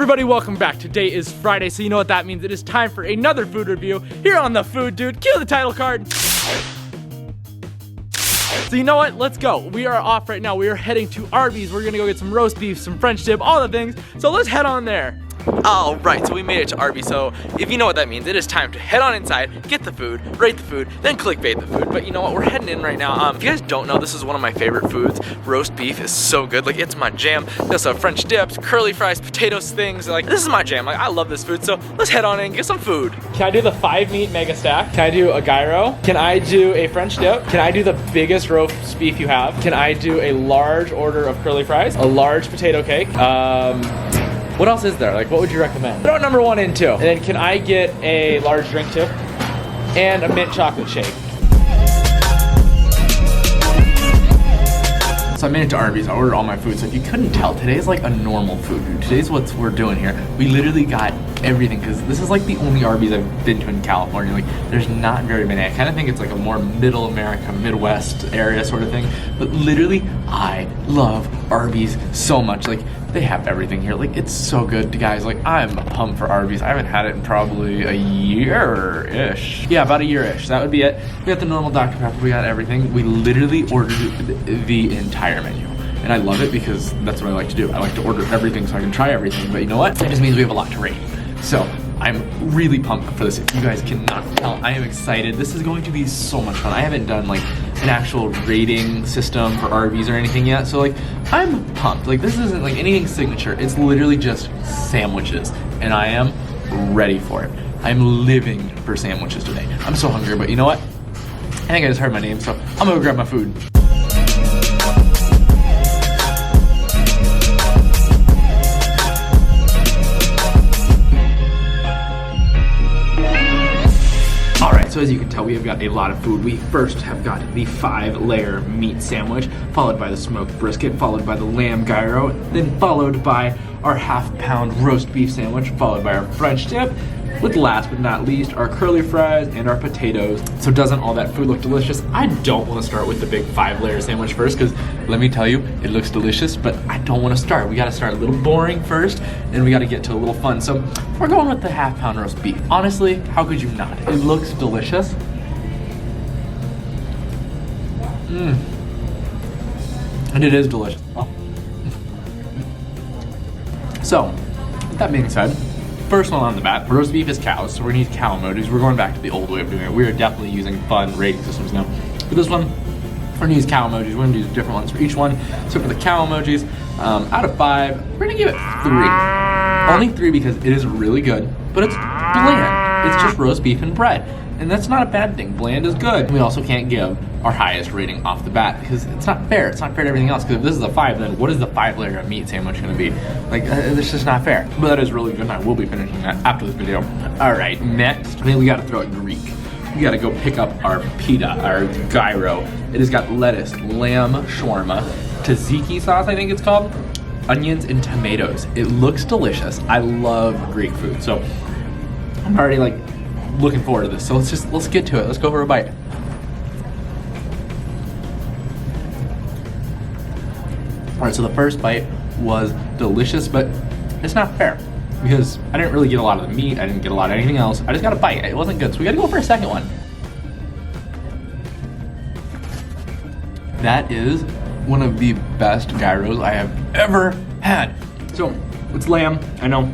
Everybody, welcome back. Today is Friday, so you know what that means. It is time for another food review here on The Food Dude. Cue the title card. So you know what? Let's go. We are off right now. We are heading to Arby's. We're gonna go get some roast beef, some French dip, all the things. So let's head on there. Alright, so we made it to Arby's, so if you know what that means, it is time to head on inside, get the food, rate the food, then clickbait the food. But you know what, we're heading in right now. If you guys don't know, this is one of my favorite foods. Roast beef is so good, like it's my jam. We also have French dips, curly fries, potatoes, things, like this is my jam. Like I love this food, so let's head on in and get some food. Can I do the 5-meat mega stack? Can I do a gyro? Can I do a French dip? Can I do the biggest roast beef you have? Can I do a large order of curly fries? A large potato cake? What else is there? Like, what would you recommend? Throw number 1 in too. And then can I get a large drink too? And a mint chocolate shake. So I made it to Arby's, I ordered all my food. So if you couldn't tell, today's like a normal food. Today's what we're doing here. We literally got everything, because this is like the only Arby's I've been to in California. Like there's not very many. I kind of think it's like a more middle America, Midwest area sort of thing. But literally, I love Arby's so much. Like they have everything here. Like it's so good, guys. Like I'm pumped for Arby's. I haven't had it in probably a year-ish. Yeah, about a year-ish. That would be it. We got the normal Dr. Pepper. We got everything. We literally ordered the entire menu. And I love it because that's what I like to do. I like to order everything so I can try everything. But you know what? It just means we have a lot to rate. So I'm really pumped for this. If you guys cannot tell, I am excited. This is going to be so much fun. I haven't done like an actual rating system for Arby's or anything yet. So like, I'm pumped. Like this isn't like anything signature. It's literally just sandwiches. And I am ready for it. I'm living for sandwiches today. I'm so hungry, but you know what? I think I just heard my name, so I'm gonna go grab my food. So as you can tell, we have got a lot of food. We first have got the 5-layer meat sandwich, followed by the smoked brisket, followed by the lamb gyro, then followed by our half-pound roast beef sandwich, followed by our French dip, with last but not least, our curly fries and our potatoes. So doesn't all that food look delicious? I don't want to start with the big 5-layer sandwich first, because let me tell you, it looks delicious, but I don't want to start. We got to start a little boring first, and we got to get to a little fun. So we're going with the half-pound roast beef. Honestly, how could you not? It looks delicious. And it is delicious. Oh. So, with that being said, first one on the bat, roast beef is cows, so we're gonna use cow emojis. We're going back to the old way of doing it. We are definitely using fun rating systems now. For this one, we're gonna use cow emojis. We're gonna use different ones for each one. So for the cow emojis, out of 5, we're gonna give it 3. Only 3 because it is really good, but it's bland. It's just roast beef and bread. And that's not a bad thing. Bland is good. We also can't give our highest rating off the bat because it's not fair. It's not fair to everything else. Because if this is a 5, then what is the 5-layer meat sandwich going to be? Like, it's just not fair. But that is really good, and I will be finishing that after this video. All right, next, I think we got to throw it Greek. We got to go pick up our pita, our gyro. It has got lettuce, lamb shawarma, tzatziki sauce, I think it's called, onions, and tomatoes. It looks delicious. I love Greek food, so I'm already like looking forward to this. So let's get to it. Let's go for a bite. All right, so the first bite was delicious, but it's not fair because I didn't really get a lot of the meat. I didn't get a lot of anything else. I just got a bite. It wasn't good, so we got to go for a second one. That is one of the best gyros I have ever had. So it's lamb. I don't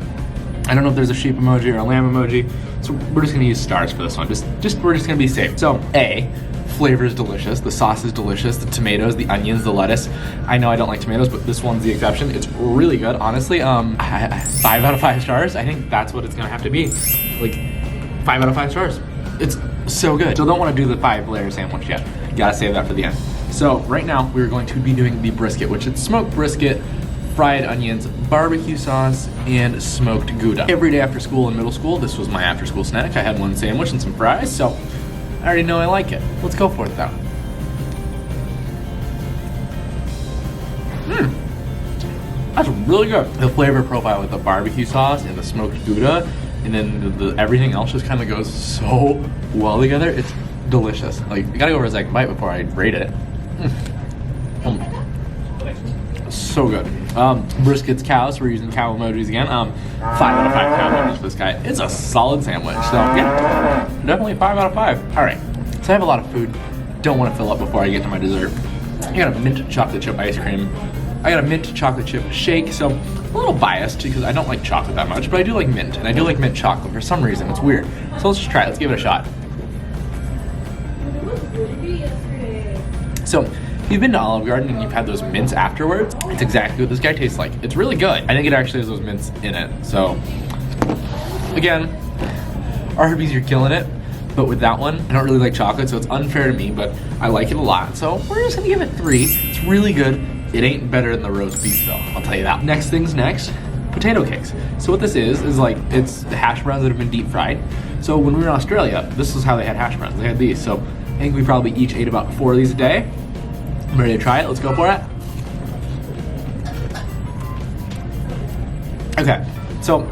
know if there's a sheep emoji or a lamb emoji. So we're just gonna use stars for this one. We're just gonna be safe. So A, flavor is delicious. The sauce is delicious. The tomatoes, the onions, the lettuce. I know I don't like tomatoes, but this one's the exception. It's really good, honestly. 5 out of 5 stars. I think that's what it's gonna have to be. Like 5 out of 5 stars. It's so good. So don't want to do the 5-layer sandwich yet. Gotta save that for the end. So right now we're going to be doing the brisket, which is smoked brisket, fried onions, barbecue sauce, and smoked Gouda. Every day after school in middle school, this was my after school snack. I had one sandwich and some fries, so I already know I like it. Let's go for it though. That's really good. The flavor profile with the barbecue sauce and the smoked Gouda, and then the everything else just kind of goes so well together. It's delicious. Like, I gotta go for a second bite before I rate it. So good. Brisket's cow, so we're using cow emojis again. 5 out of 5 cow emojis for this guy. It's a solid sandwich. So yeah, definitely 5 out of 5. All right, so I have a lot of food. Don't want to fill up before I get to my dessert. I got a mint chocolate chip ice cream. I got a mint chocolate chip shake. So a little biased because I don't like chocolate that much, but I do like mint, and I do like mint chocolate for some reason. It's weird. So let's just try it. Let's give it a shot. So if you've been to Olive Garden and you've had those mints afterwards, it's exactly what this guy tastes like. It's really good. I think it actually has those mints in it. So again, Arby's, you're killing it. But with that one, I don't really like chocolate, so it's unfair to me, but I like it a lot. So we're just gonna give it 3. It's really good. It ain't better than the roast beef though, I'll tell you that. Next thing's next, potato cakes. So what this is like, it's the hash browns that have been deep fried. So when we were in Australia, this is how they had hash browns. They had these. So I think we probably each ate about 4 of these a day. I'm ready to try it, let's go for it. Okay, so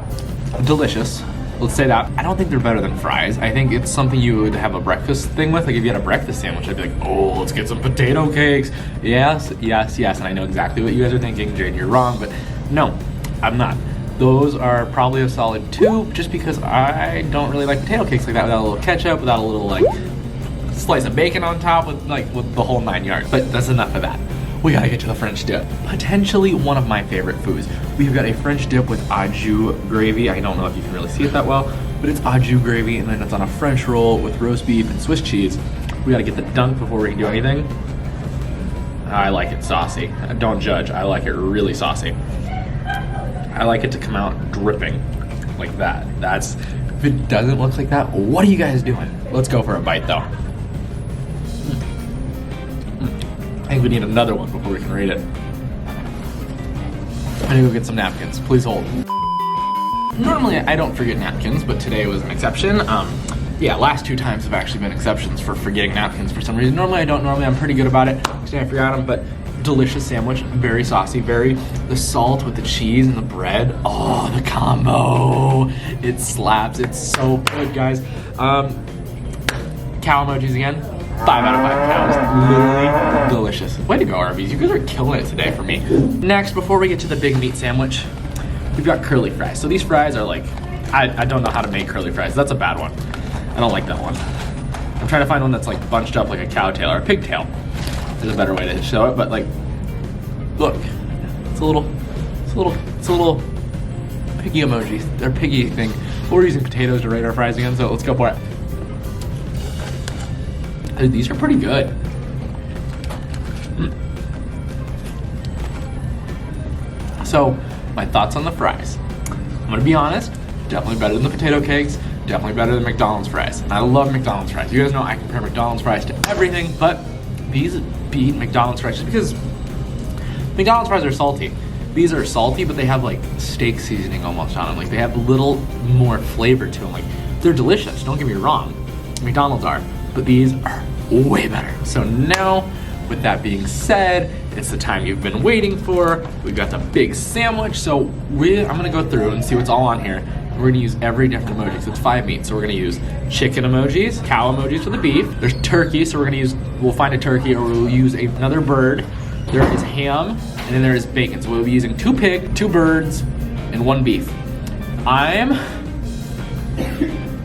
delicious. Let's say that. I don't think they're better than fries. I think it's something you would have a breakfast thing with. Like if you had a breakfast sandwich, I'd be like, oh, let's get some potato cakes. Yes, yes, yes. And I know exactly what you guys are thinking, Jayden, you're wrong, but no, I'm not. Those are probably a solid 2, just because I don't really like potato cakes like that without a little ketchup, without a little like slice of bacon on top, with the whole 9 yards. But that's enough of that. We gotta get to the French dip. Potentially one of my favorite foods. We've got a French dip with au jus gravy. I don't know if you can really see it that well, but it's au jus gravy, and then it's on a French roll with roast beef and Swiss cheese. We gotta get the dunk before we can do anything. I like it saucy. Don't judge, I like it really saucy. I like it to come out dripping like that. If it doesn't look like that, what are you guys doing? Let's go for a bite though. I think we need another one before we can rate it. I need to go get some napkins. Please hold. Normally I don't forget napkins, but today was an exception. Yeah, last 2 times have actually been exceptions for forgetting napkins for some reason. Normally I don't. Normally I'm pretty good about it. Today I forgot them, but delicious sandwich. Very saucy. The salt with the cheese and the bread. Oh, the combo. It slaps. It's so good, guys. Cow emojis again. 5 out of 5 cows. Literally delicious. Way to go, Arby's. You guys are killing it today for me. Next, before we get to the big meat sandwich, we've got curly fries. So these fries are like, I don't know how to make curly fries. That's a bad one. I don't like that one. I'm trying to find one that's like bunched up like a cow tail or a pig tail. There's a better way to show it, but like, look, it's a little piggy emoji. They're piggy thing. We're using potatoes to rate our fries again, so let's go for it. These are pretty good. So, my thoughts on the fries. I'm gonna be honest, definitely better than the potato cakes, definitely better than McDonald's fries. And I love McDonald's fries. You guys know I compare McDonald's fries to everything, but these beat McDonald's fries just because McDonald's fries are salty. These are salty, but they have like steak seasoning almost on them. Like they have a little more flavor to them. Like they're delicious, don't get me wrong. McDonald's are, but these are way better. So now, with that being said, it's the time you've been waiting for. We've got the big sandwich. So I'm gonna go through and see what's all on here. We're gonna use every different emoji. So it's 5 meats. So we're gonna use chicken emojis, cow emojis for the beef. There's turkey, so we'll find a turkey, or we'll use another bird. There is ham, and then there is bacon. So we'll be using 2 pig, 2 birds, and 1 beef.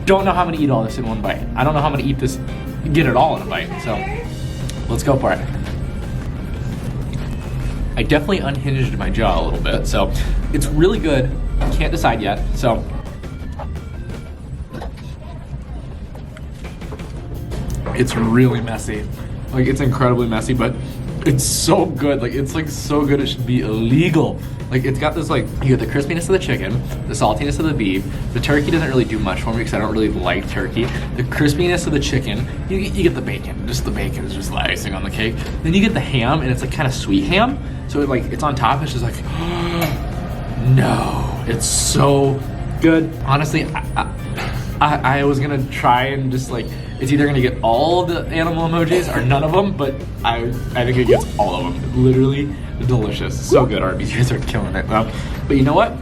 Don't know how I'm gonna eat all this in one bite. I don't know how I'm gonna get it all in a bite. So let's go for it. I definitely unhinged my jaw a little bit, so it's really good. Can't decide yet. So it's really messy. Like it's incredibly messy, but it's so good. Like it's like so good it should be illegal. Like it's got this like, you get the crispiness of the chicken, the saltiness of the beef. The turkey doesn't really do much for me because I don't really like turkey. The crispiness of the chicken, you get the bacon. Just the bacon is just like icing on the cake. Then you get the ham, and it's like kind of sweet ham. So it's on top. It's just like, no, it's so good. Honestly, I was gonna try and just like, it's either gonna get all the animal emojis or none of them, but I think it gets all of them. Literally delicious. So good, Arby's. You guys are killing it. But you know what?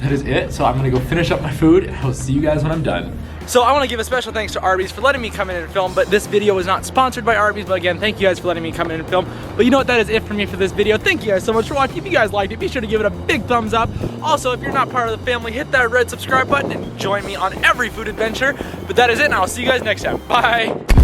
that is it. So I'm gonna go finish up my food, and I'll see you guys when I'm done. So I want to give a special thanks to Arby's for letting me come in and film, but this video is not sponsored by Arby's. But again, thank you guys for letting me come in and film. But you know what, that is it for me for this video. Thank you guys so much for watching. If you guys liked it, be sure to give it a big thumbs up. Also, if you're not part of the family, hit that red subscribe button and join me on every food adventure. But that is it, and I'll see you guys next time. Bye.